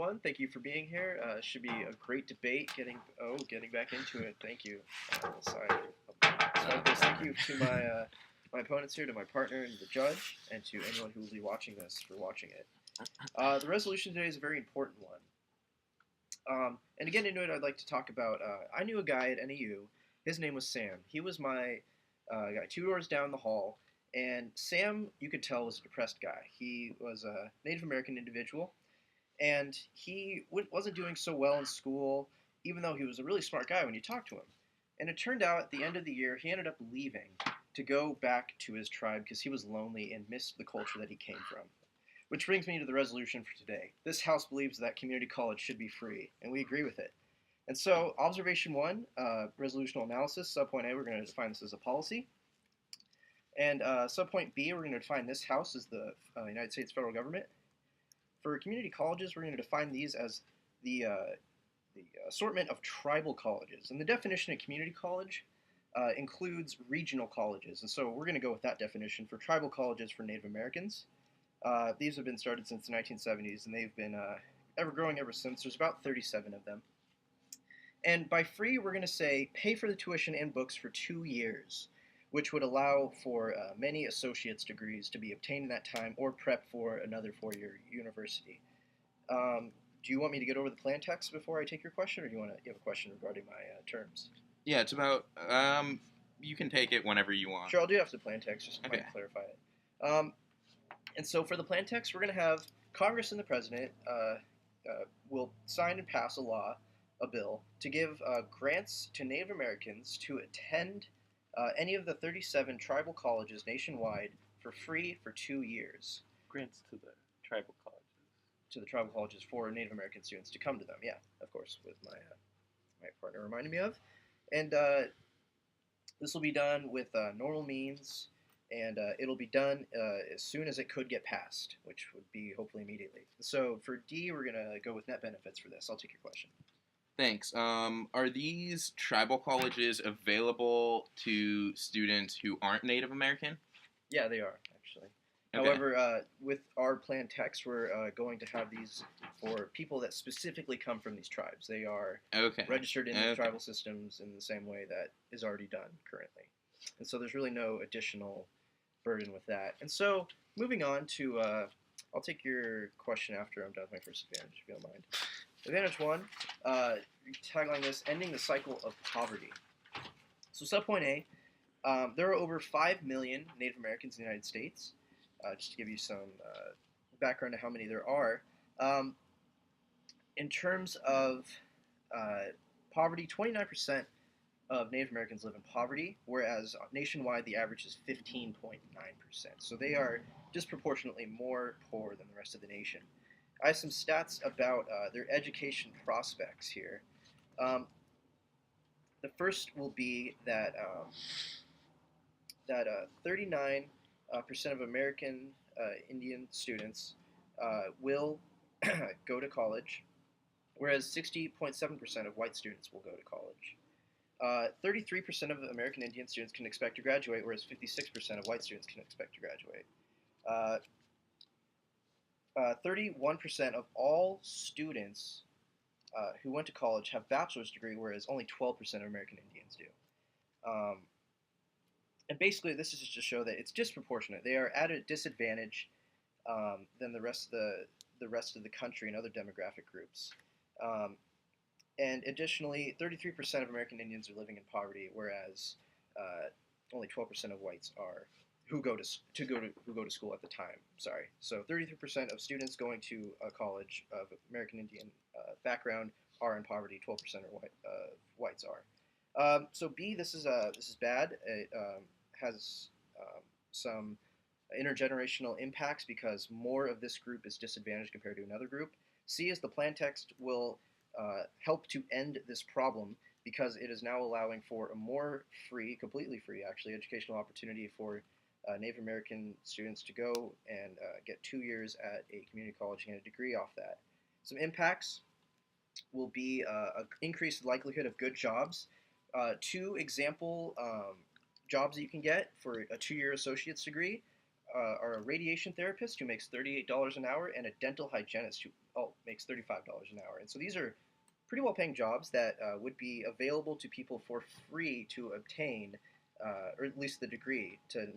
One, thank you for being here. Should be a great debate. Getting back into it. Thank you, Lasai. Thank you to my opponents here, to my partner and the judge, and to anyone who will be watching this for watching it. The resolution today is a very important one. And to get into it, I'd like to talk about. I knew a guy at NAU. His name was Sam. He was my guy 2 doors down the hall. And Sam, you could tell, was a depressed guy. He was a Native American individual, and he wasn't doing so well in school, even though he was a really smart guy when you talked to him. And it turned out at the end of the year, he ended up leaving to go back to his tribe because he was lonely and missed the culture that he came from. Which brings me to the resolution for today. This House believes that community college should be free, and we agree with it. And so, observation one, resolutional analysis, subpoint A, we're going to define this as a policy. And subpoint B, we're going to define this House as the United States federal government. For community colleges, we're going to define these as the assortment of tribal colleges. And the definition of community college includes regional colleges. And so we're going to go with that definition for tribal colleges for Native Americans. These have been started since the 1970s, and they've been ever growing ever since. There's about 37 of them. And by free, we're going to say pay for the tuition and books for 2 years, which would allow for many associate's degrees to be obtained in that time or prep for another 4-year university. Do you want me to get over the plan text before I take your question, or do you have a question regarding my terms? Yeah, it's about. You can take it whenever you want. Sure, I'll do after the plan text, just to clarify it. And so for the plan text, we're going to have Congress and the President will sign and pass a bill, to give grants to Native Americans to attend any of the 37 tribal colleges nationwide for free for 2 years. Grants to the tribal colleges. To the tribal colleges for Native American students to come to them. Yeah, of course, with my partner reminding me of. And this will be done with normal means, and it'll be done as soon as it could get passed, which would be hopefully immediately. So for D, we're going to go with net benefits for this. I'll take your question. Thanks. Are these tribal colleges available to students who aren't Native American? Yeah, they are, actually. Okay. However, with our plan text, we're going to have these for people that specifically come from these tribes. They are registered in the tribal systems in the same way that is already done currently. And so there's really no additional burden with that. And so moving on to, I'll take your question after I'm done with my first advantage, if you don't mind. Advantage one, tagline this, ending the cycle of poverty. So subpoint A, there are over 5 million Native Americans in the United States. Just to give you some background to how many there are. In terms of poverty, 29% of Native Americans live in poverty, whereas nationwide the average is 15.9%. So they are disproportionately more poor than the rest of the nation. I have some stats about their education prospects here. The first will be that 39% of American Indian students will go to college, whereas 60.7% of white students will go to college. 33% of American Indian students can expect to graduate, whereas 56% of white students can expect to graduate. 31% of all students who went to college have bachelor's degree, whereas only 12% of American Indians do. And basically, this is just to show that it's disproportionate. They are at a disadvantage than the rest of the country and other demographic groups. And additionally, 33% of American Indians are living in poverty, whereas only 12% of whites are who go to school at the time. Sorry. So 33% of students going to a college of American Indian background are in poverty. 12% of whites are. So B, this is bad. It has some intergenerational impacts because more of this group is disadvantaged compared to another group. C is the plan text will help to end this problem because it is now allowing for a more free, completely free actually, educational opportunity for Native American students to go and get 2 years at a community college and get a degree off that. Some impacts will be an increased likelihood of good jobs. 2 example jobs that you can get for a 2-year associate's degree are a radiation therapist who makes $38 an hour, and a dental hygienist who makes $35 an hour. And so these are pretty well-paying jobs that would be available to people for free to obtain, or at least the degree to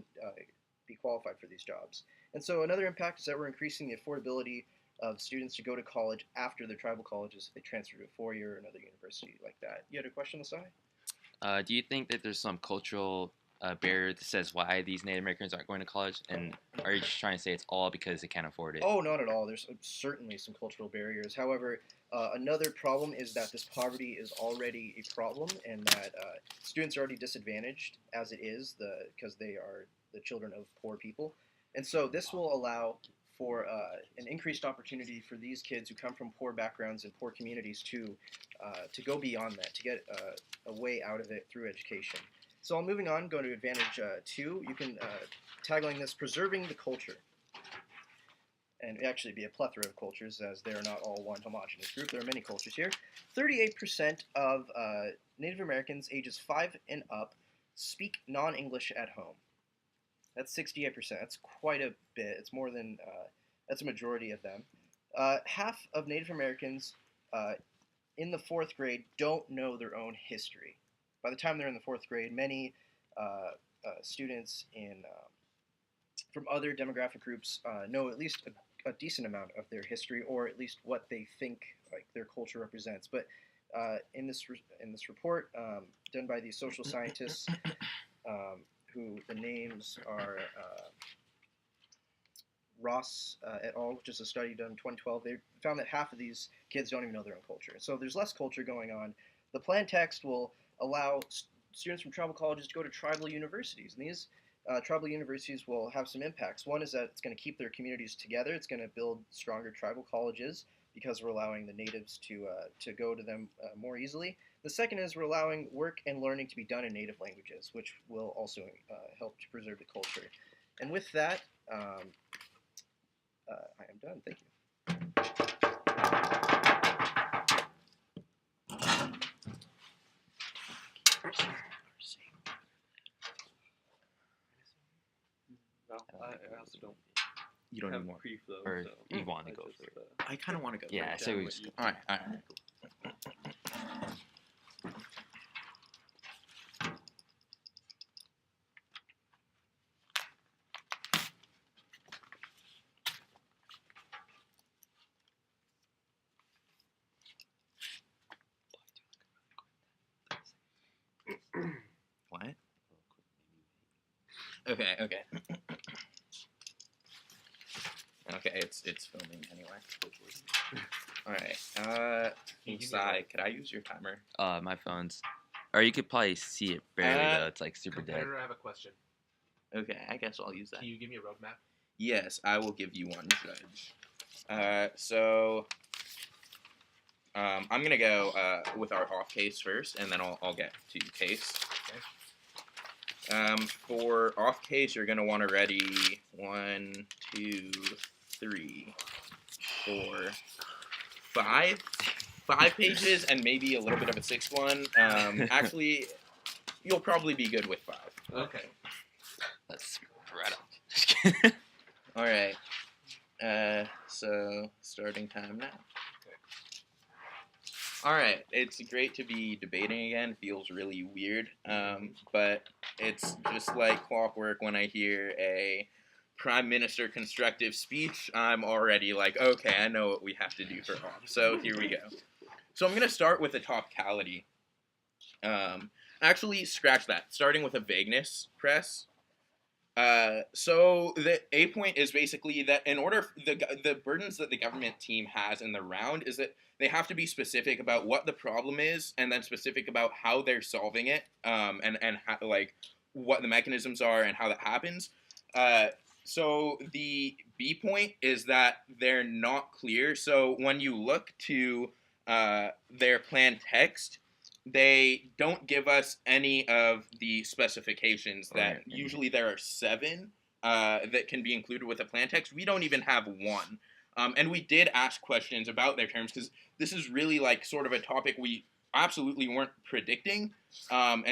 be qualified for these jobs. And so another impact is that we're increasing the affordability of students to go to college after their tribal colleges if they transfer to a four-year or another university like that. You had a question, Lasai? Do you think that there's some cultural barrier that says why these Native Americans aren't going to college? And are you just trying to say it's all because they can't afford it? Oh, not at all. There's certainly some cultural barriers. However, another problem is that this poverty is already a problem, and that students are already disadvantaged as it is, because they are the children of poor people. And so this will allow for an increased opportunity for these kids who come from poor backgrounds and poor communities to go beyond that, to get a way out of it through education. So moving on, going to advantage 2, you can tagline this preserving the culture. And it actually be a plethora of cultures, as they are not all one homogeneous group. There are many cultures here. 38% of Native Americans ages 5 and up speak non-English at home. That's 68%. That's quite a bit. It's more than, that's a majority of them. Half of Native Americans in the 4th grade don't know their own history. By the time they're in the 4th grade, many students from other demographic groups know at least a decent amount of their history, or at least what they think like their culture represents. But in this report done by these social scientists, who the names are Ross et al., which is a study done in 2012, they found that half of these kids don't even know their own culture. So there's less culture going on. The plan text will allow students from tribal colleges to go to tribal universities, and these tribal universities will have some impacts. One is that it's going to keep their communities together. It's going to build stronger tribal colleges because we're allowing the natives to go to them more easily. The second is we're allowing work and learning to be done in native languages, which will also help to preserve the culture. And with that, I am done. Thank you. No, I also don't You don't have need more. pre-flow. Or so you want to I go just, for it? I kind of want to go. Yeah, I write say down we what just you- All right. All right. What? Okay. Okay. Okay. It's filming anyway. All right. Sai, could I use your timer? My phone's. Or you could probably see it barely though. It's like super dead. Competitor, I have a question. Okay, I guess I'll use that. Can you give me a roadmap? Yes, I will give you one, Judge. I'm gonna go with our off case first, and then I'll get to case. For off case, you're gonna want to ready 1, 2, 3, 4, 5 pages, and maybe a little bit of a 6th one. Actually, you'll probably be good with 5. Okay. Let's spread up. All right. So starting time now. All right. It's great to be debating again. Feels really weird. But it's just like clockwork when I hear a Prime Minister constructive speech. I'm already like, okay, I know what we have to do for off. So here we go. So I'm gonna start with a topicality. Actually, scratch that. Starting with a vagueness press. So the A point is basically that in order the burdens that the government team has in the round is that they have to be specific about what the problem is, and then specific about how they're solving it, and how, like what the mechanisms are and how that happens. So the B point is that they're not clear. So when you look to their plan text, they don't give us any of the specifications that Right. usually there are 7 that can be included with a plan text. We don't even have 1. And we did ask questions about their terms because this is really like sort of a topic we absolutely weren't predicting. But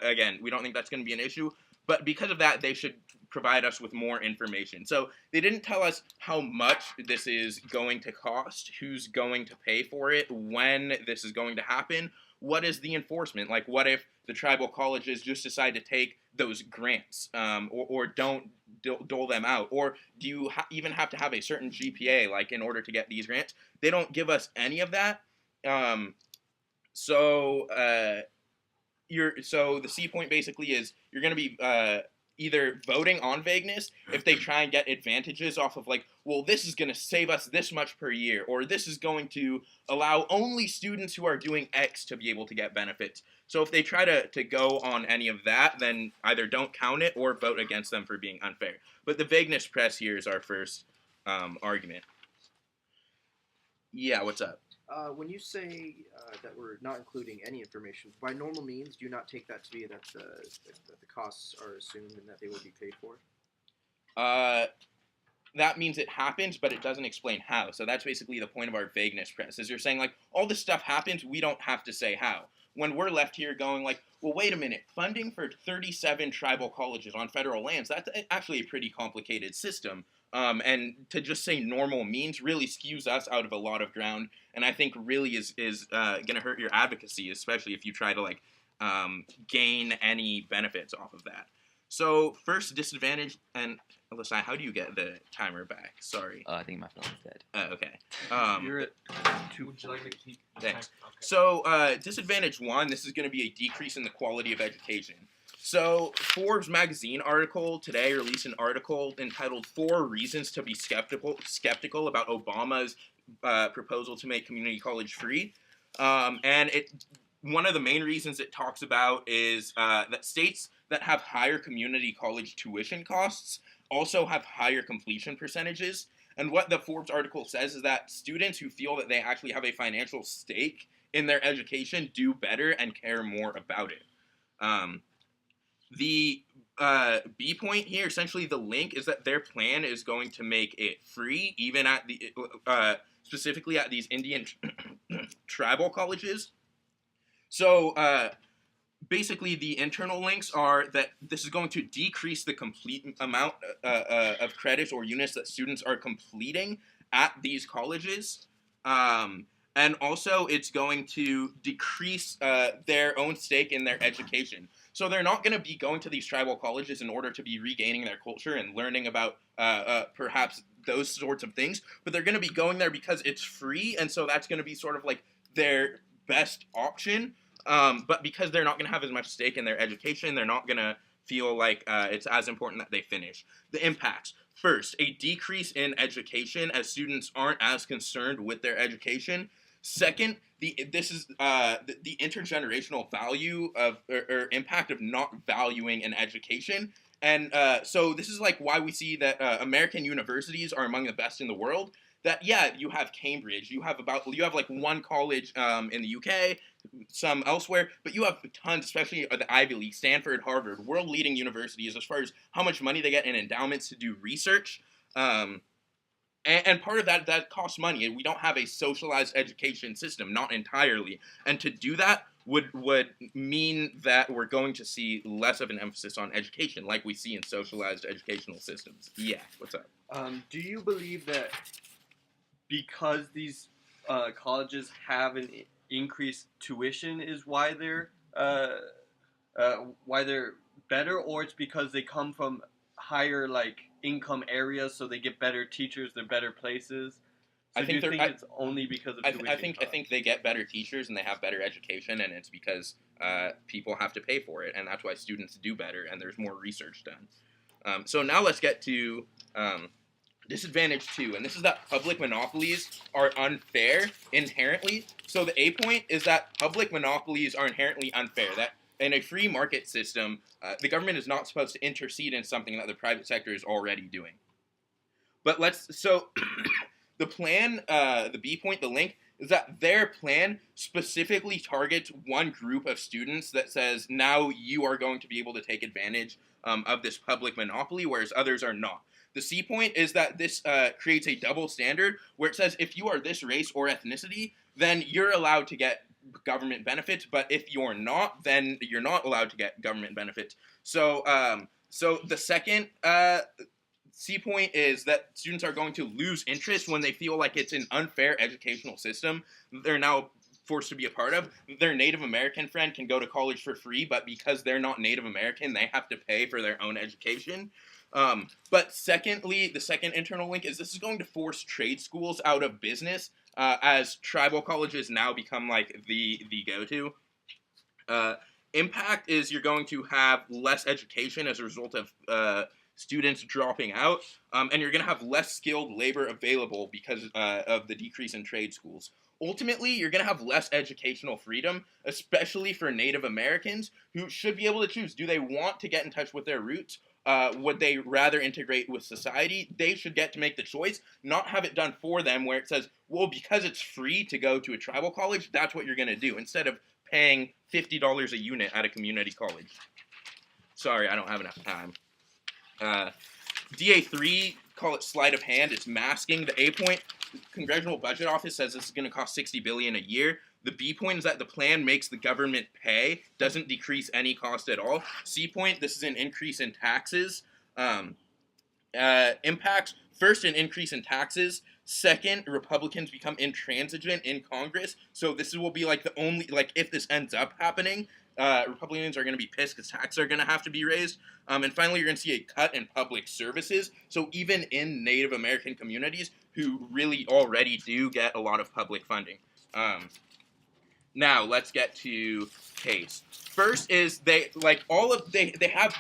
again, we don't think that's going to be an issue. but because of that, they should provide us with more information. So they didn't tell us how much this is going to cost, who's going to pay for it, when this is going to happen. What is the enforcement? Like, what if the tribal colleges just decide to take those grants, or don't dole them out? Or do you even have to have a certain GPA, like, in order to get these grants? They don't give us any of that. So the C point basically is you're going to be either voting on vagueness if they try and get advantages off of, like, well, this is going to save us this much per year, or this is going to allow only students who are doing X to be able to get benefits. So if they try to go on any of that, then either don't count it or vote against them for being unfair. But the vagueness press here is our first argument. Yeah, what's up? When you say that we're not including any information, by normal means, do you not take that to be that the costs are assumed and that they will be paid for? That means it happens, but it doesn't explain how. So that's basically the point of our vagueness press, is you're saying, like, all this stuff happens, we don't have to say how. When we're left here going, like, well, wait a minute, funding for 37 tribal colleges on federal lands, that's actually a pretty complicated system. And to just say normal means really skews us out of a lot of ground, and I think really is going to hurt your advocacy, especially if you try to, like, gain any benefits off of that. So first disadvantage, and Lasai, how do you get the timer back? Sorry. I think my phone is dead. Okay. You're at 2. Would you like to keep the Thanks. time? Okay. So disadvantage 1, this is going to be a decrease in the quality of education. So Forbes magazine article today released an article entitled 4 Reasons to be Skeptical about Obama's proposal to make community college free. And one of the main reasons it talks about is that states that have higher community college tuition costs also have higher completion percentages. And what the Forbes article says is that students who feel that they actually have a financial stake in their education do better and care more about it. The B point here, essentially the link, is that their plan is going to make it free, even at the specifically at these Indian tribal colleges. So basically the internal links are that this is going to decrease the complete amount of credits or units that students are completing at these colleges. And also it's going to decrease their own stake in their education. So they're not going to be going to these tribal colleges in order to be regaining their culture and learning about perhaps those sorts of things, but they're going to be going there because it's free, and so that's going to be sort of like their best option. But because they're not going to have as much stake in their education, they're not going to feel like it's as important that they finish. The impacts. First, a decrease in education as students aren't as concerned with their education. Second, the intergenerational value of or impact of not valuing an education. And so this is like why we see that American universities are among the best in the world. That, yeah, you have Cambridge, you have like one college in the UK, some elsewhere, but you have tons, especially the Ivy League, Stanford, Harvard, world-leading universities as far as how much money they get in endowments to do research. And part of that costs money. We don't have a socialized education system, not entirely. And to do that would mean that we're going to see less of an emphasis on education, like we see in socialized educational systems. Yeah, what's up? Do you believe that because these colleges have an increased tuition is why they're better, or it's because they come from higher income areas, so they get better teachers, they're better places? So I think it's only because of tuition. I think they get better teachers and they have better education, and it's because people have to pay for it, and that's why students do better, and there's more research done. So now let's get to disadvantage 2, and this is that public monopolies are unfair inherently. So the A point is that public monopolies are inherently unfair. That in a free market system, the government is not supposed to intercede in something that the private sector is already doing. But the plan, the B point, the link, is that their plan specifically targets one group of students that says, now you are going to be able to take advantage of this public monopoly, whereas others are not. The C point is that this creates a double standard where it says if you are this race or ethnicity, then you're allowed to get government benefits, but if you're not, then you're not allowed to get government benefits. So So the second C point is that students are going to lose interest when they feel like it's an unfair educational system they're now forced to be a part of. Their Native American friend can go to college for free, but because they're not Native American, they have to pay for their own education. But secondly, the second internal link is this is going to force trade schools out of business as tribal colleges now become like the go-to. Impact is you're going to have less education as a result of students dropping out, and you're going to have less skilled labor available because of the decrease in trade schools. Ultimately, you're going to have less educational freedom, especially for Native Americans who should be able to choose. Do they want to get in touch with their roots? Would they rather integrate with society? They should get to make the choice, not have it done for them where it says, well, because it's free to go to a tribal college, that's what you're going to do, instead of paying $50 a unit at a community college. Sorry, I don't have enough time. DA3, call it sleight of hand. It's masking the A point. The Congressional Budget Office says this is going to cost $60 billion a year. The B point is that the plan makes the government pay, doesn't decrease any cost at all. C point, this is an increase in taxes. Impacts, first, an increase in taxes. Second, Republicans become intransigent in Congress. So this will be like the only, like if this ends up happening, Republicans are going to be pissed because taxes are going to have to be raised. And finally, you're going to see a cut in public services. So even in Native American communities who really already do get a lot of public funding. Now let's get to case. First is they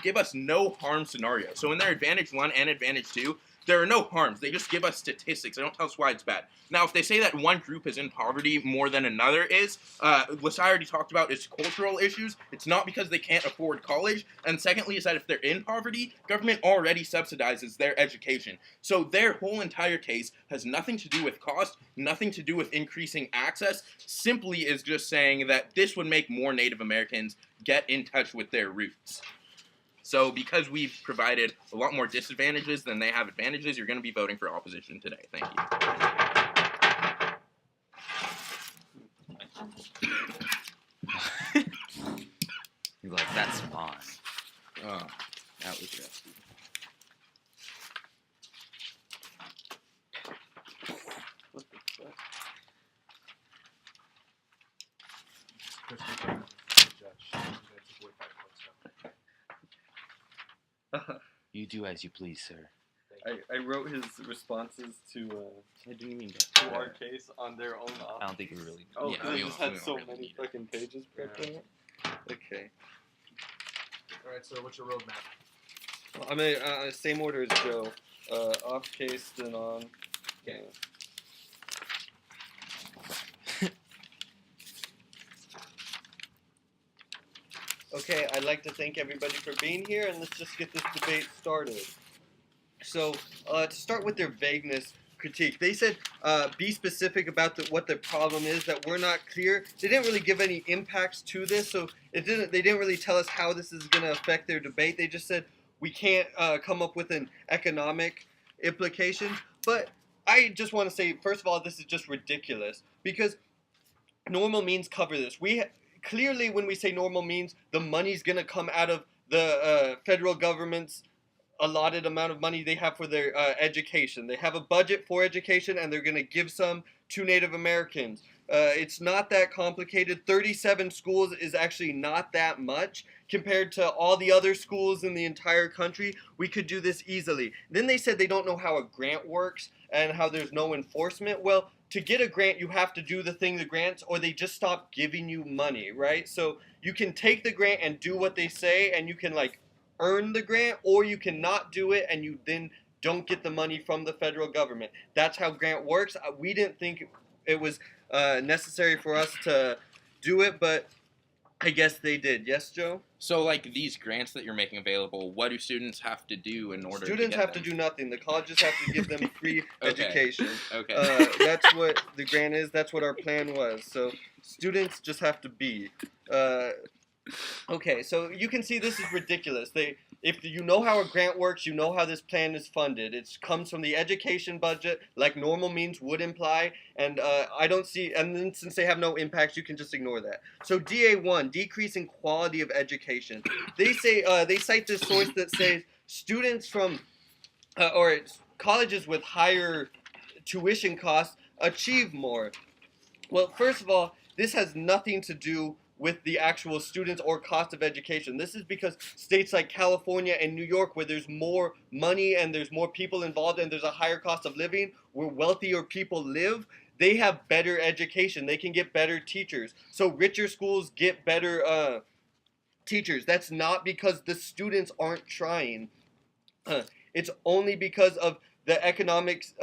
give us no harm scenario. So in their Advantage 1 and Advantage 2, there are no harms. They just give us statistics. They don't tell us why it's bad. Now, if they say that one group is in poverty more than another is, Lasai already talked about its cultural issues. It's not because they can't afford college. And secondly is that if they're in poverty, government already subsidizes their education. So their whole entire case has nothing to do with cost, nothing to do with increasing access, simply is just saying that this would make more Native Americans get in touch with their roots. So because we've provided a lot more disadvantages than they have advantages, you're going to be voting for opposition today. Thank you. He's like, that's fine. Oh, that was rusty. What the fuck? You do as you please, sir. I wrote his responses to I didn't even our case on their own office. I don't think we really. Oh, Yeah, because we it just don't- had we so don't really many need it. fucking pages put in it. Okay. All right, so what's your roadmap? Well, I'm in same order as Joe. Off case, then on. Okay. Okay, I'd like to thank everybody for being here, and let's just get this debate started. So, to start with their vagueness critique, they said be specific about what the problem is, that we're not clear. They didn't really give any impacts to this, so they didn't really tell us how this is going to affect their debate. They just said we can't come up with an economic implication. But I just want to say, first of all, this is just ridiculous, because normal means cover this. Clearly, when we say normal means, the money's going to come out of the federal government's allotted amount of money they have for their education. They have a budget for education, and they're going to give some to Native Americans. It's not that complicated. 37 schools is actually not that much compared to all the other schools in the entire country. We could do this easily. Then they said they don't know how a grant works and how there's no enforcement. Well, to get a grant, you have to do the thing, the grants, or they just stop giving you money, right? So you can take the grant and do what they say, and you can earn the grant, or you cannot do it and you then don't get the money from the federal government. That's how grant works. We didn't think it was necessary for us to do it, but I guess they did. Yes, Joe? So, these grants that you're making available, what do students have to do in order Students to have to do nothing. The colleges have to give them free Okay. education. Okay. That's what the grant is. That's what our plan was. So students just have to be. Okay, so you can see this is ridiculous. If you know how a grant works, you know how this plan is funded. It comes from the education budget, like normal means would imply, and I don't see. And then since they have no impacts, you can just ignore that. So DA1, decrease in quality of education. They say they cite this source that says students from or colleges with higher tuition costs achieve more. Well, first of all, this has nothing to do with the actual students or cost of education. This is because states like California and New York, where there's more money and there's more people involved and there's a higher cost of living, where wealthier people live, they have better education. They can get better teachers. So richer schools get better teachers. That's not because the students aren't trying. It's only because of the economics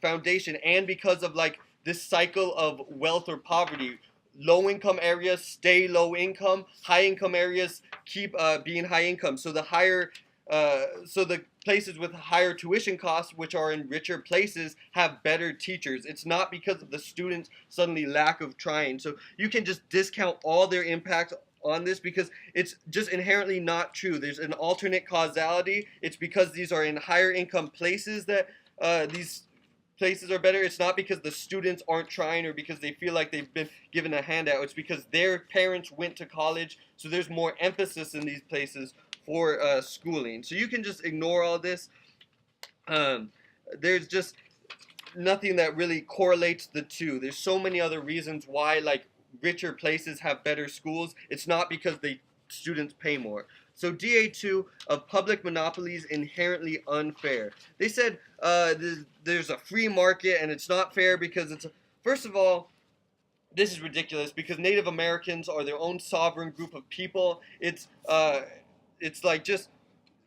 foundation and because of like this cycle of wealth or poverty. Low income areas stay low income. High income areas keep being high income. So the places with higher tuition costs, which are in richer places, have better teachers. It's not because of the students' suddenly lack of trying. So you can just discount all their impact on this because it's just inherently not true. There's an alternate causality. It's because these are in higher income places that these places are better. It's not because the students aren't trying or because they feel like they've been given a handout. It's because their parents went to college, so there's more emphasis in these places for schooling. So you can just ignore all this. There's just nothing that really correlates the two. There's so many other reasons why like richer places have better schools. It's not because the students pay more. So DA2 of public monopolies inherently unfair. They said there's a free market and it's not fair because first of all, this is ridiculous because Native Americans are their own sovereign group of people. It's like just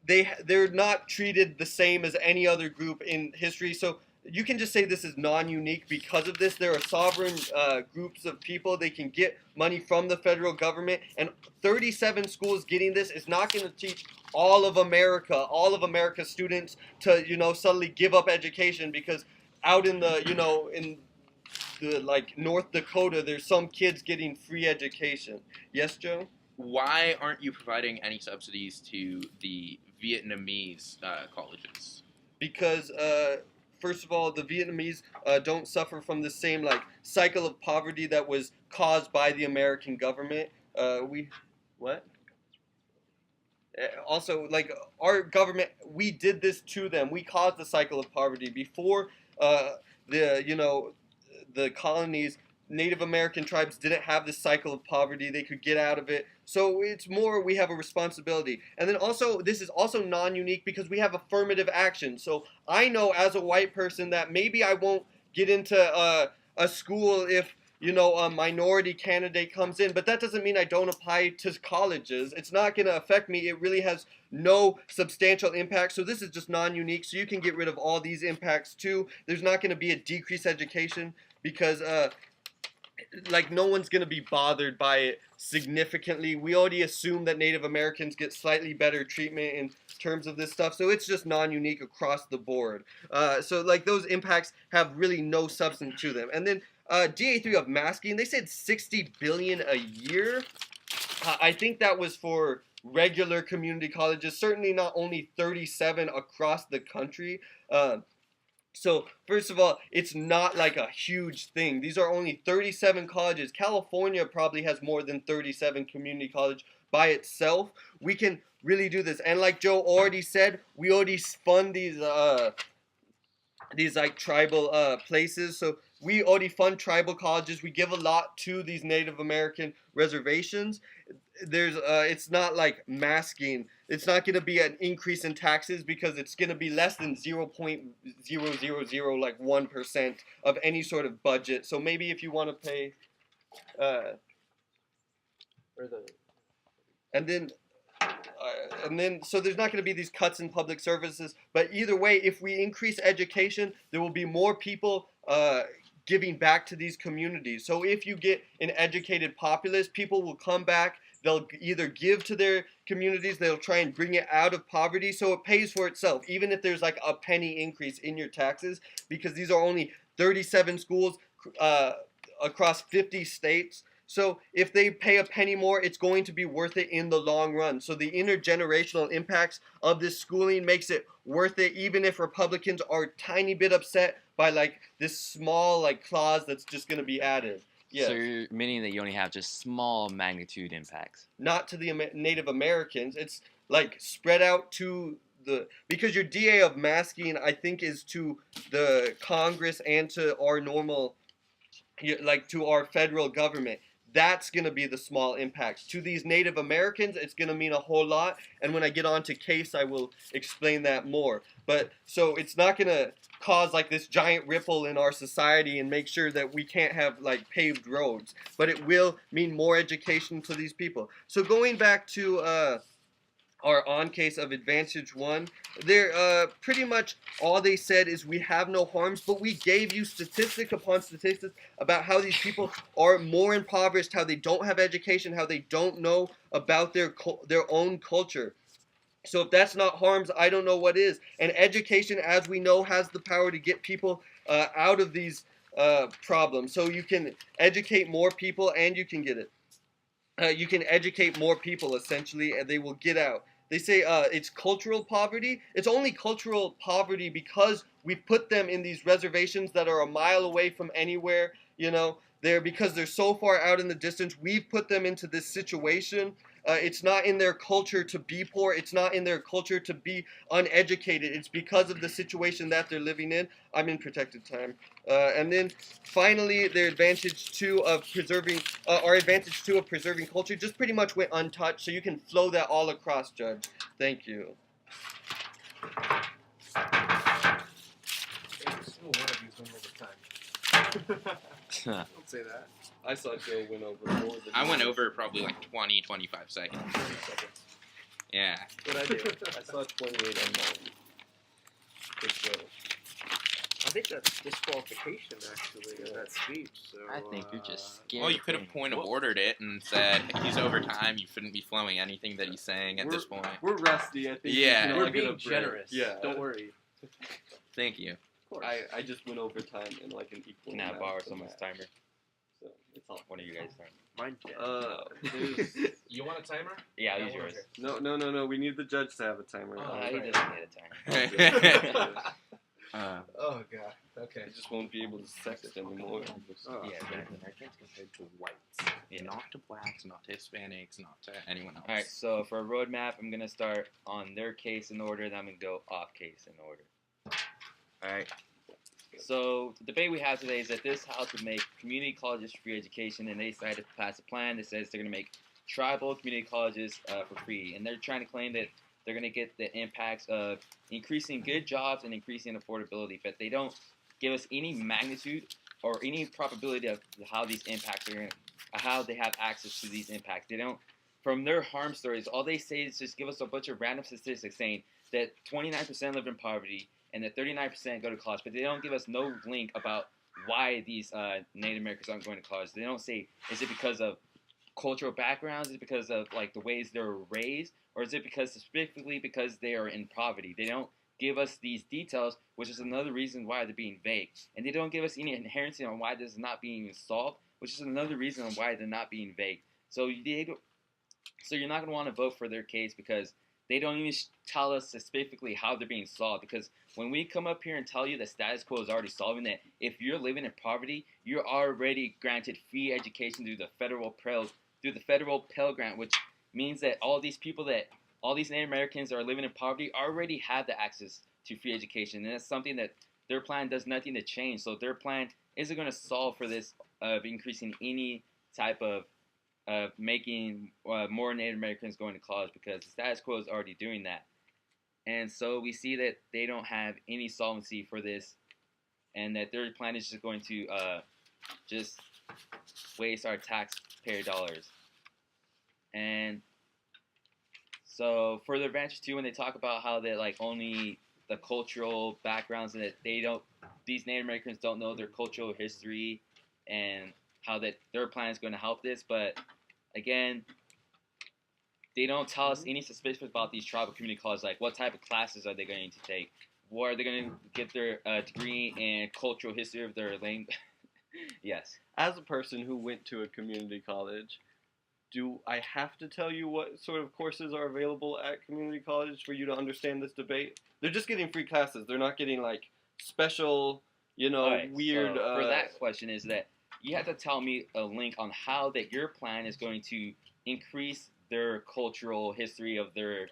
they're not treated the same as any other group in history. So you can just say this is non-unique because of this. There are sovereign groups of people. They can get money from the federal government, and 37 schools getting this is not going to teach all of America's students to suddenly give up education because out in the in the like North Dakota, there's some kids getting free education. Yes, Joe? Why aren't you providing any subsidies to the Vietnamese colleges? Because first of all, the Vietnamese don't suffer from the same like cycle of poverty that was caused by the American government. Also, like our government, we did this to them. We caused the cycle of poverty before the colonies. Native American tribes didn't have this cycle of poverty. They could get out of it. So it's more we have a responsibility. And then also, this is also non-unique because we have affirmative action. So I know as a white person that maybe I won't get into a school if, a minority candidate comes in. But that doesn't mean I don't apply to colleges. It's not going to affect me. It really has no substantial impact. So this is just non-unique. So you can get rid of all these impacts too. There's not going to be a decreased education because like no one's going to be bothered by it significantly. We already assume that Native Americans get slightly better treatment in terms of this stuff, so it's just non-unique across the board. So like those impacts have really no substance to them. And then DA3 of masking, they said 60 billion a year. I think that was for regular community colleges, certainly not only 37 across the country. So, first of all, it's not like a huge thing. These are only 37 colleges. California probably has more than 37 community college by itself. We can really do this. And like Joe already said, we already fund these like tribal places. So we already fund tribal colleges. We give a lot to these Native American reservations. It's not like masking. It's not going to be an increase in taxes because it's going to be less than 0.000 like 1% of any sort of budget. So maybe if you want to pay, and then so there's not going to be these cuts in public services. But either way, if we increase education, there will be more people giving back to these communities. So if you get an educated populace, people will come back. They'll either give to their communities, they'll try and bring it out of poverty, so it pays for itself, even if there's like a penny increase in your taxes, because these are only 37 schools across 50 states. So if they pay a penny more, it's going to be worth it in the long run. So the intergenerational impacts of this schooling makes it worth it, even if Republicans are a tiny bit upset by like this small like clause that's just going to be added. Yes. So you're meaning that you only have just small magnitude impacts. Not to the Native Americans. It's like spread out to the, because your DA of masking, I think, is to the Congress and to our normal, like to our federal government. That's going to be the small impacts. To these Native Americans, it's going to mean a whole lot. And when I get on to case, I will explain that more. But so it's not going to cause like this giant ripple in our society and make sure that we can't have like paved roads. But it will mean more education to these people. So going back to our on case of Advantage 1, they're pretty much all they said is we have no harms, but we gave you statistic upon statistics about how these people are more impoverished, how they don't have education, how they don't know about their own culture. So if that's not harms, I don't know what is. And education, as we know, has the power to get people out of these problems. So you can educate more people and you can get it. You can educate more people, essentially, and they will get out. They say it's cultural poverty. It's only cultural poverty because we put them in these reservations that are a mile away from anywhere, because they're so far out in the distance. We've put them into this situation. It's not in their culture to be poor. It's not in their culture to be uneducated. It's because of the situation that they're living in. I'm in protected time. And then finally, their advantage two of preserving, our advantage two of preserving culture just pretty much went untouched. So you can flow that all across, Judge. Thank you. Every single one of these went over time. Don't say that. I saw Joe went over more than I went over probably like 20, 25 seconds. 30 seconds. Yeah. What I did. I saw 28 on mine. Good Joe. I think that's disqualification, actually, of that speech. So I think you're just scared. Well, you could have point of ordered it and said he's over time. You shouldn't be flowing anything that he's saying at this point. We're rusty. I think Yeah. we can all We're get being a break. generous. Yeah. Don't worry. Thank you. Of course. I just went over time in like an equal. Can I amount borrow of someone's that. timer? So it's all. One of you guys' time. Mine's dead. There's- You want a timer? Yeah, I'll Yeah, use one yours. no. We need the judge to have a timer. Oh, He right. doesn't need a timer. Oh god. Okay. I just won't be able to sex it anymore. Oh. Yeah, Native Americans compared to whites. Yeah. Not to blacks, not to Hispanics, not to anyone else. All right, so for a roadmap, I'm gonna start on their case in order, then I'm gonna go off case in order. All right. So the debate we have today is that this House would make community colleges free education, and they decided to pass a plan that says they're gonna make tribal community colleges for free, and they're trying to claim that they're gonna get the impacts of increasing good jobs and increasing affordability, but they don't give us any magnitude or any probability of how these impacts are how they have access to these impacts. They don't. From their harm stories, all they say is just give us a bunch of random statistics saying that 29% live in poverty and that 39% go to college, but they don't give us no link about why these Native Americans aren't going to college. They don't say, is it because of cultural backgrounds? Is it because of like the ways they were raised? Or is it specifically because they are in poverty? They don't give us these details, which is another reason why they're being vague. And they don't give us any inherency on why this is not being solved, which is another reason why they're not being vague. So you're not going to want to vote for their case because they don't even tell us specifically how they're being solved. Because when we come up here and tell you that status quo is already solving that, if you're living in poverty, you're already granted free education through the federal Pell Grant, which means that all these Native Americans that are living in poverty already have the access to free education, and that's something that their plan does nothing to change. So their plan isn't going to solve for this of increasing any type of making more Native Americans going to college, because the status quo is already doing that. And so we see that they don't have any solvency for this, and that their plan is just going to just waste our taxpayer dollars. And so for the advantage too, when they talk about how they like only the cultural backgrounds and that these Native Americans don't know their cultural history and how that their plan is going to help this, but again, they don't tell us any specifics about these tribal community colleges, like what type of classes are they going to take, or are they going to get their degree in cultural history of their language, Yes. As a person who went to a community college, do I have to tell you what sort of courses are available at community college for you to understand this debate? They're just getting free classes. They're not getting like special, Alright, weird. so for that question is that you have to tell me a link on how that your plan is going to increase their cultural history of their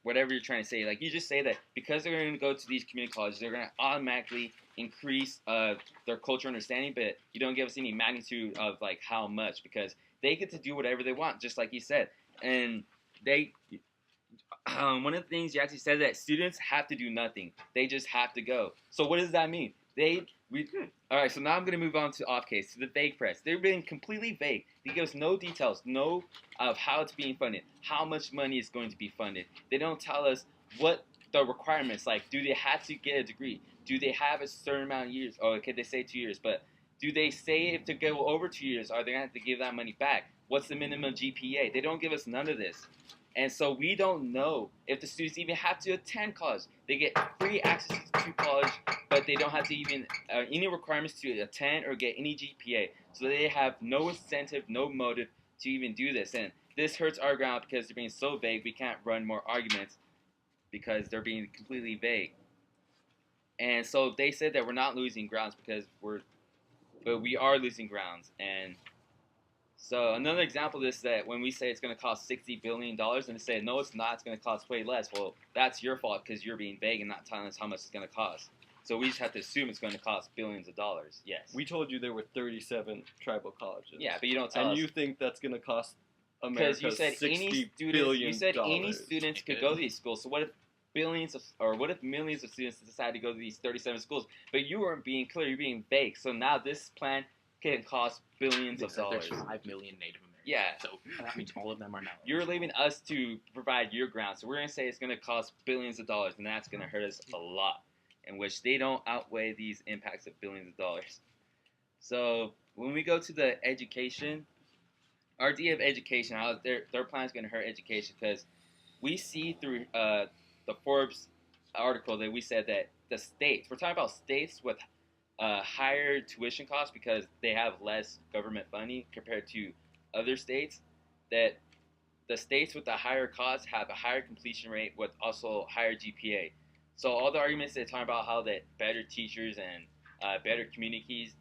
whatever you're trying to say. Like you just say that because they're going to go to these community colleges, they're going to automatically increase their cultural understanding, but you don't give us any magnitude of like how much because they get to do whatever they want, just like you said, and they. One of the things you actually said that students have to do nothing; they just have to go. So what does that mean? All right. So now I'm going to move on to off case to the vague press. They're being completely vague. They give us no details, no of how it's being funded, how much money is going to be funded. They don't tell us what the requirements like. Do they have to get a degree? Do they have a certain amount of years? Oh, okay, they say 2 years, but do they say if to go over 2 years, are they going to have to give that money back? What's the minimum GPA? They don't give us none of this. And so we don't know if the students even have to attend college. They get free access to college, but they don't have to even any requirements to attend or get any GPA. So they have no incentive, no motive to even do this. And this hurts our ground because they're being so vague. We can't run more arguments because they're being completely vague. And so they said that we're not losing grounds but we are losing grounds. And so another example of this is that when we say it's going to cost $60 billion and they say, no, it's not, it's going to cost way less. Well, that's your fault because you're being vague and not telling us how much it's going to cost. So we just have to assume it's going to cost billions of dollars. Yes. We told you there were 37 tribal colleges. Yeah, but you don't tell us. And you think that's going to cost America because you said $60 any billion. You said any students could go to these schools. So what if what if millions of students decide to go to these 37 schools? But you weren't being clear. You're being vague. So now this plan can cost billions of dollars. There's 5 million Native Americans. Yeah. So that means all of them are now. You're leaving us to provide your ground. So we're going to say it's going to cost billions of dollars, and that's going to hurt us a lot, in which they don't outweigh these impacts of billions of dollars. So when we go to the education, our idea of education, how their plan is going to hurt education because we see through the Forbes article that we said that the states, we're talking about states with higher tuition costs because they have less government funding compared to other states, that the states with the higher costs have a higher completion rate with also higher GPA. So all the arguments they're talking about how that better teachers and better communities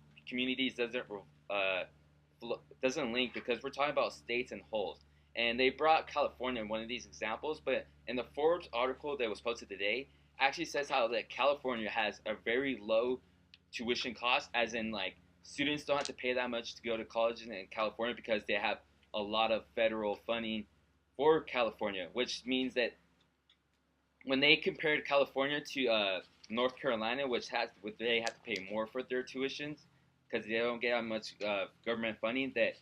doesn't link because we're talking about states and wholes. And they brought California in one of these examples, but in the Forbes article that was posted today, actually says how that California has a very low tuition cost, as in like students don't have to pay that much to go to college in California because they have a lot of federal funding for California, which means that when they compared California to North Carolina, they have to pay more for their tuitions because they don't get that much government funding, that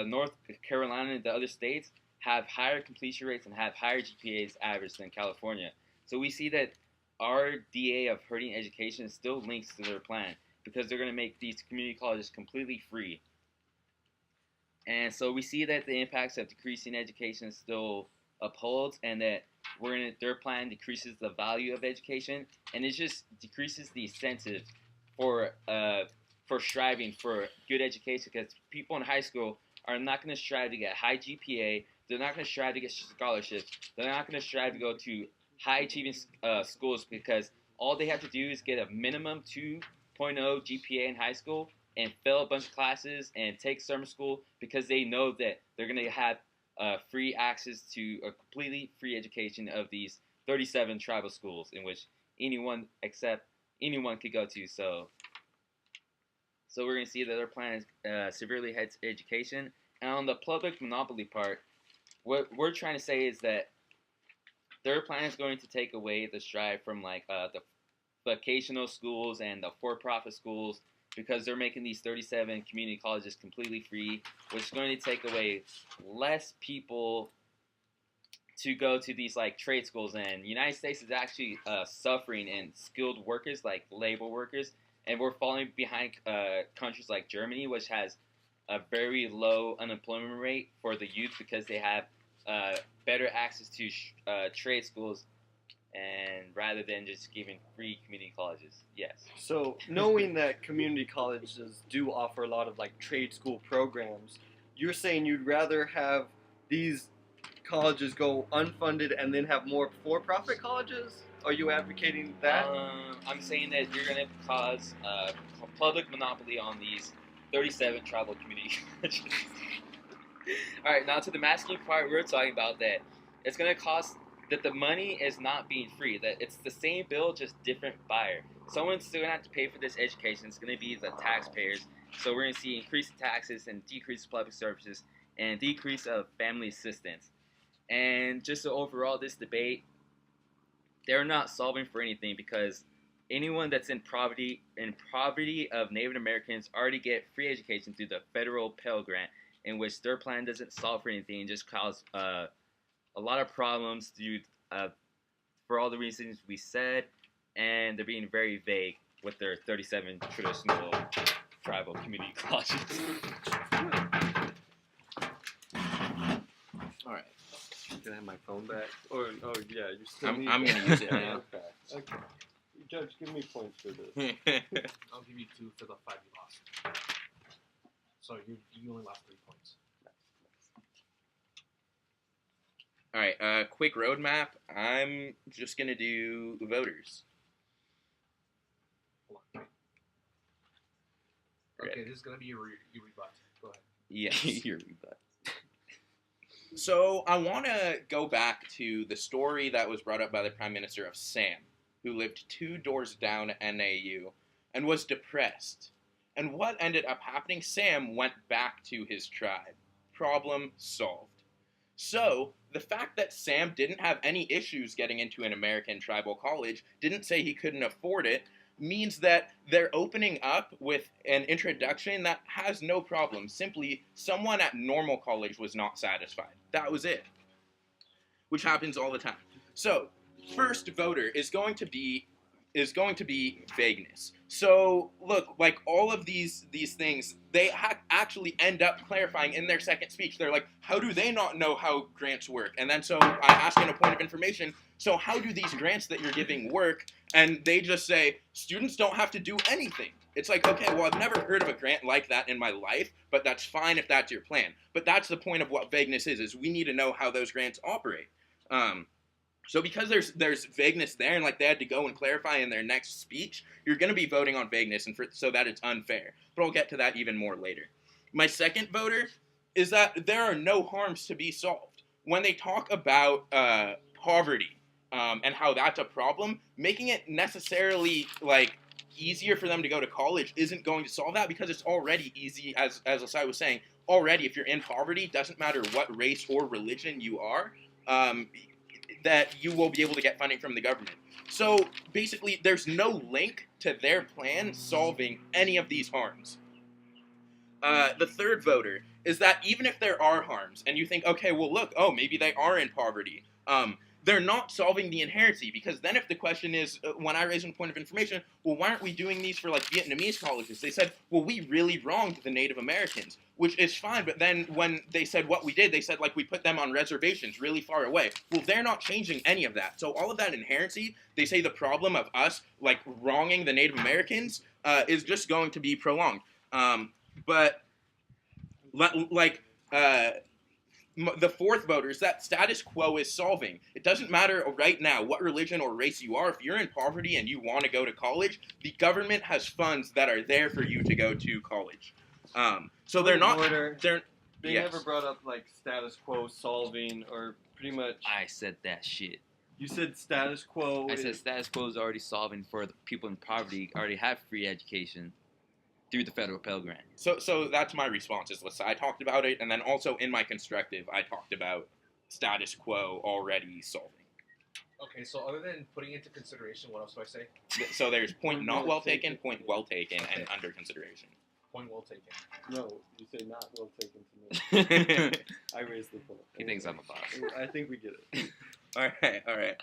North Carolina and the other states have higher completion rates and have higher GPAs average than California. So we see that our DA of hurting education still links to their plan because they're going to make these community colleges completely free. And so we see that the impacts of decreasing education still upholds, and that their plan decreases the value of education, and it just decreases the incentive for striving for good education because people in high school are not going to strive to get high GPA. They're not going to strive to get scholarships. They're not going to strive to go to high achieving schools because all they have to do is get a minimum 2.0 GPA in high school and fail a bunch of classes and take summer school because they know that they're going to have free access to a completely free education of these 37 tribal schools in which anyone could go to. So we're going to see that their plan severely hurts education. And on the public monopoly part, what we're trying to say is that their plan is going to take away the strive from like the vocational schools and the for-profit schools because they're making these 37 community colleges completely free, which is going to take away less people to go to these like trade schools. And the United States is actually suffering in skilled workers like labor workers, and we're falling behind countries like Germany, which has a very low unemployment rate for the youth because they have better access to trade schools and rather than just giving free community colleges. Yes. So, knowing that community colleges do offer a lot of like trade school programs, you're saying you'd rather have these colleges go unfunded and then have more for-profit colleges? Are you advocating that? I'm saying that you're going to cause a public monopoly on these 37 tribal community colleges. All right, now to the masking part, we were talking about that it's going to cost, that the money is not being free, that it's the same bill, just different buyer. Someone's still going to have to pay for this education. It's going to be the taxpayers. So we're going to see increase in taxes and decrease of public services and decrease of family assistance. And just so overall, this debate, they're not solving for anything because anyone that's in poverty of Native Americans already get free education through the federal Pell Grant, in which their plan doesn't solve for anything and just cause a lot of problems due for all the reasons we said, and they're being very vague with their 37 traditional tribal community colleges. All right. Can I have my phone back? Or yeah, you still I'm need gonna it. use it now. Okay. Judge, give me points for this. I'll give you 2 for the 5 you lost. So you only lost 3 points. All right, quick roadmap. I'm just gonna do voters. Hold on. Wait. Okay, this is gonna be your rebut. Go ahead. Yes, your rebut. So I want to go back to the story that was brought up by the Prime Minister of Sam, who lived 2 doors down at NAU and was depressed. And what ended up happening? Sam went back to his tribe. Problem solved. So, the fact that Sam didn't have any issues getting into an American tribal college, didn't say he couldn't afford it, means that they're opening up with an introduction that has no problem. Simply, someone at normal college was not satisfied. That was it. Which happens all the time. So, first voter is going to be vagueness. So, look, like all of these things, they actually end up clarifying in their second speech. They're like, how do they not know how grants work? And then so I ask in a point of information, so how do these grants that you're giving work? And they just say, students don't have to do anything. It's like, okay, well, I've never heard of a grant like that in my life, but that's fine if that's your plan. But that's the point of what vagueness is we need to know how those grants operate. So because there's vagueness there, and like they had to go and clarify in their next speech, you're going to be voting on vagueness, and so that it's unfair. But I'll get to that even more later. My second voter is that there are no harms to be solved. When they talk about poverty and how that's a problem, making it necessarily like easier for them to go to college isn't going to solve that because it's already easy, as Lasai was saying. Already, if you're in poverty, doesn't matter what race or religion you are. That you will be able to get funding from the government. So basically, there's no link to their plan solving any of these harms. The third voter is that even if there are harms, and you think, okay, well look, oh, maybe they are in poverty, they're not solving the inherency, because then if the question is, when I raise a point of information, well, why aren't we doing these for like Vietnamese colleges? They said, well, we really wronged the Native Americans, which is fine, but then when they said what we did, they said like we put them on reservations really far away. Well, they're not changing any of that. So all of that inherency, they say the problem of us like wronging the Native Americans is just going to be prolonged. The fourth voter is that status quo is solving. It doesn't matter right now what religion or race you are. If you're in poverty and you want to go to college, the government has funds that are there for you to go to college. So they're not. They never brought up like status quo solving or pretty much. I said that shit. You said status quo. I said status quo is already solving for the people in poverty. Already have free education through the federal Pell Grant. So that's my response. I talked about it, and then also in my constructive, I talked about status quo already solving. Okay, so other than putting into consideration, what else do I say? So there's point not well taken, point well taken, and under consideration. Point well taken. No, you say not well taken to me. I raised the point. He thinks I'm a boss. I think we get it. All right.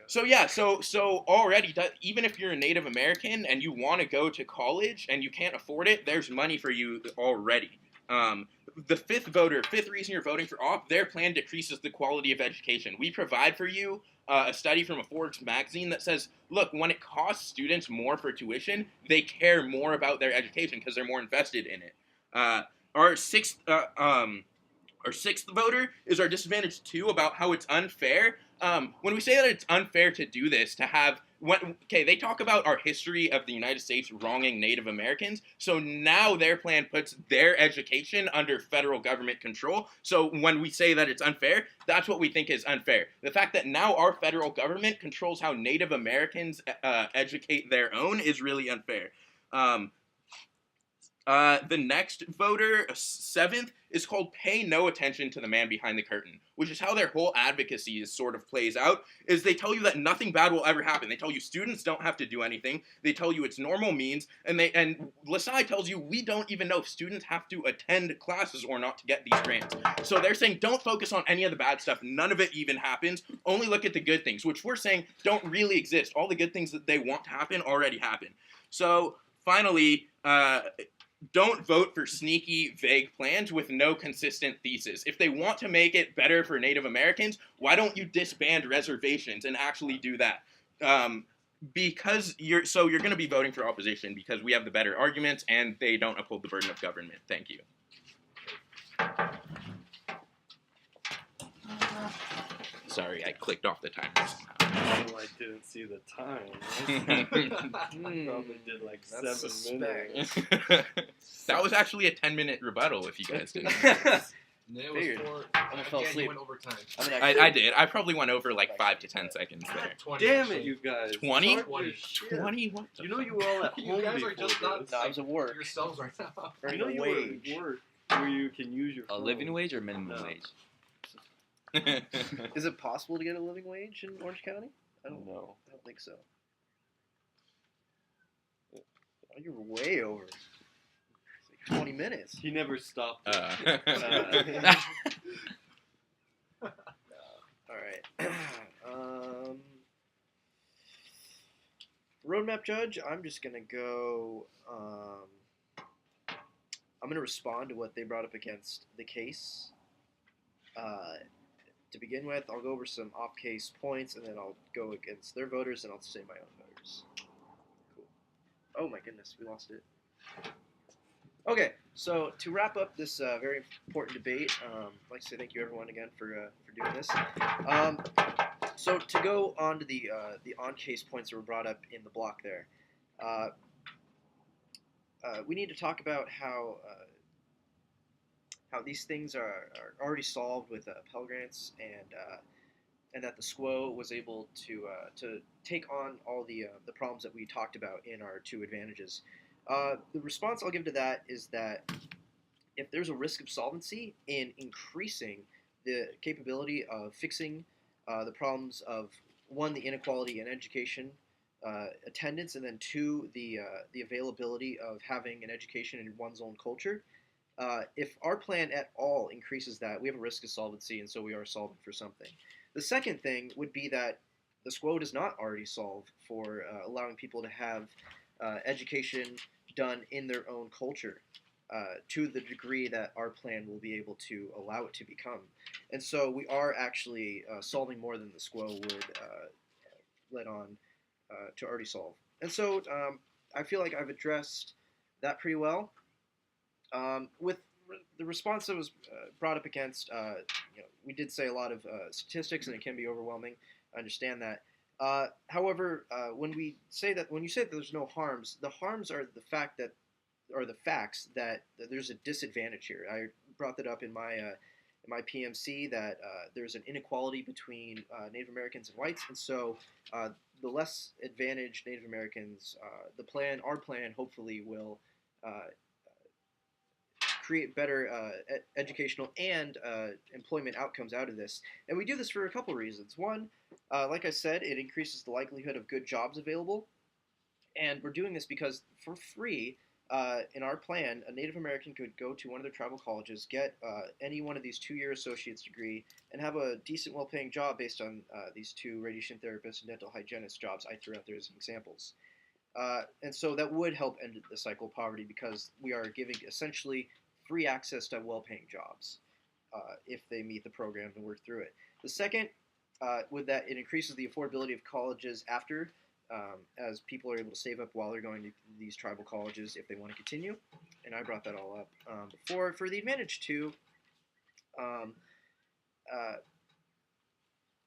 So yeah, so already, even if you're a Native American and you want to go to college and you can't afford it, there's money for you already. The fifth reason you're voting for off, their plan decreases the quality of education. We provide for you a study from a Forbes magazine that says, look, when it costs students more for tuition, they care more about their education because they're more invested in it. Our sixth voter is our disadvantage too about how it's unfair. When we say that it's unfair to do this, they talk about our history of the United States wronging Native Americans. So now their plan puts their education under federal government control. So when we say that it's unfair, that's what we think is unfair. The fact that now our federal government controls how Native Americans educate their own is really unfair. The next voter, seventh, is called Pay No Attention to the Man Behind the Curtain, which is how their whole advocacy sort of plays out, is they tell you that nothing bad will ever happen. They tell you students don't have to do anything. They tell you it's normal means, and Lasai tells you we don't even know if students have to attend classes or not to get these grants. So they're saying don't focus on any of the bad stuff. None of it even happens. Only look at the good things, which we're saying don't really exist. All the good things that they want to happen already happen. So finally, don't vote for sneaky, vague plans with no consistent thesis. If they want to make it better for Native Americans, why don't you disband reservations and actually do that? Because you're going to be voting for opposition because we have the better arguments and they don't uphold the burden of government. Thank you. Sorry, I clicked off the timer somehow. Oh, I didn't see the time. I probably did like That's 7 minutes. That was actually a 10-minute rebuttal if you guys didn't. It was Figured. 4. I'm gonna fall Again, asleep. you went over time. I did. I probably went over like 5 to 10 seconds there. 20, Damn actually. it, you guys. 20? Talk your shit. 20? What the You know fuck? you were all at You home guys are before just not this. No, I was at work. yourselves right now. You Earning know a you wage. were at work where you can use your A phone. living wage or minimum No. wage? Is it possible to get a living wage in Orange County? I don't No. I don't think so. Oh, you're way over. It's like 20 minutes. He never stopped. All right. Roadmap judge. I'm just gonna go. I'm gonna respond to what they brought up against the case. To begin with, I'll go over some off-case points, and then I'll go against their voters, and I'll say my own voters. Cool. Oh my goodness, we lost it. Okay, so to wrap up this very important debate, I'd like to say thank you everyone again for doing this. So to go on to the on-case points that were brought up in the block there, we need to talk about how these things are already solved with Pell Grants, and that the SQUO was able to take on all the problems that we talked about in our two advantages. The response I'll give to that is that if there's a risk of solvency in increasing the capability of fixing the problems of, one, the inequality in education attendance, and then two, the availability of having an education in one's own culture, if our plan at all increases that, we have a risk of solvency, and so we are solving for something. The second thing would be that the SQUO does not already solve for allowing people to have education done in their own culture to the degree that our plan will be able to allow it to become. And so we are actually solving more than the SQUO would let on to already solve. And so I feel like I've addressed that pretty well. With the response that was brought up against, we did say a lot of statistics, and it can be overwhelming. I understand that. However, when you say that there's no harms, the harms are the facts that there's a disadvantage here. I brought that up in my PMC that there's an inequality between Native Americans and whites, and so the less advantaged Native Americans, our plan hopefully will create better educational and employment outcomes out of this. And we do this for a couple reasons. One, like I said, it increases the likelihood of good jobs available. And we're doing this because for free, in our plan, a Native American could go to one of their tribal colleges, get any one of these 2-year associate's degree, and have a decent, well-paying job based on these two radiation therapists and dental hygienist jobs I threw out there as examples. And so that would help end the cycle of poverty because we are giving essentially free access to well-paying jobs if they meet the program and work through it. The second, with that, it increases the affordability of colleges after, as people are able to save up while they're going to these tribal colleges if they want to continue. And I brought that all up before. For the advantage two,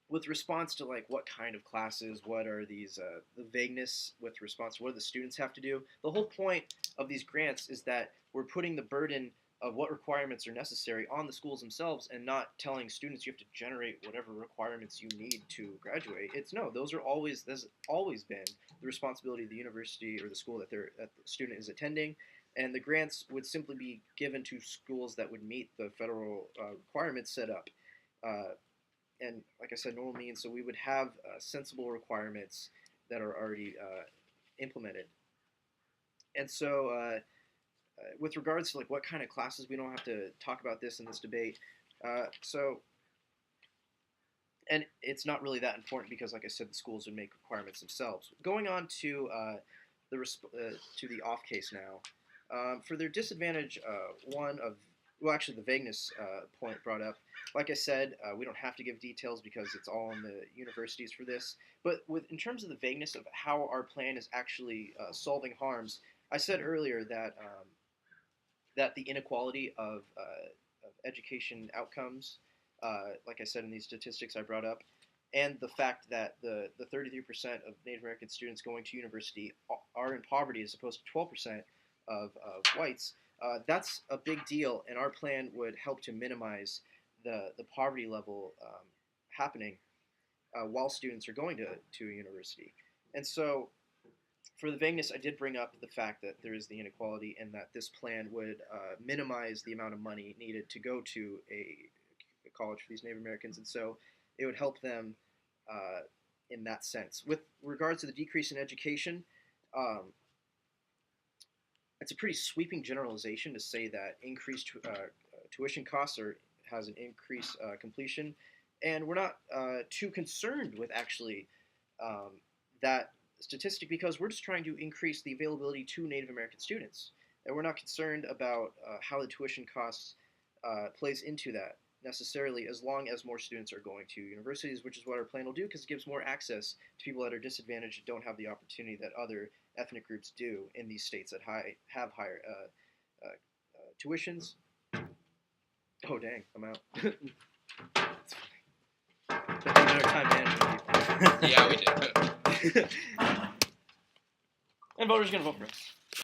with response to like what kind of classes, what are these, the vagueness with response to what do the students have to do. The whole point of these grants is that we're putting the burden of what requirements are necessary on the schools themselves and not telling students you have to generate whatever requirements you need to graduate. That's always been the responsibility of the university or the school that the student is attending, and the grants would simply be given to schools that would meet the federal requirements set up. And like I said, normal means, so we would have sensible requirements that are already implemented. And so with regards to like what kind of classes, we don't have to talk about this in this debate. And it's not really that important because, like I said, the schools would make requirements themselves. Going on to the off case now. For their disadvantage, the vagueness point brought up. Like I said, we don't have to give details because it's all on the universities for this. But in terms of the vagueness of how our plan is actually solving harms, I said earlier that that the inequality of education outcomes, like I said in these statistics I brought up, and the fact that the 33% of Native American students going to university are in poverty as opposed to 12% of whites, that's a big deal, and our plan would help to minimize the poverty level happening while students are going to a university. And so for the vagueness, I did bring up the fact that there is the inequality and that this plan would minimize the amount of money needed to go to a college for these Native Americans, and so it would help them in that sense. With regards to the decrease in education, it's a pretty sweeping generalization to say that increased tuition costs has an increased completion, and we're not too concerned with actually that statistic because we're just trying to increase the availability to Native American students, and we're not concerned about how the tuition costs plays into that necessarily, as long as more students are going to universities, which is what our plan will do because it gives more access to people that are disadvantaged and don't have the opportunity that other ethnic groups do in these states that have higher tuitions. Oh dang, I'm out. It's funny. But we did our time management. Yeah, we did. And voters are going to vote for us.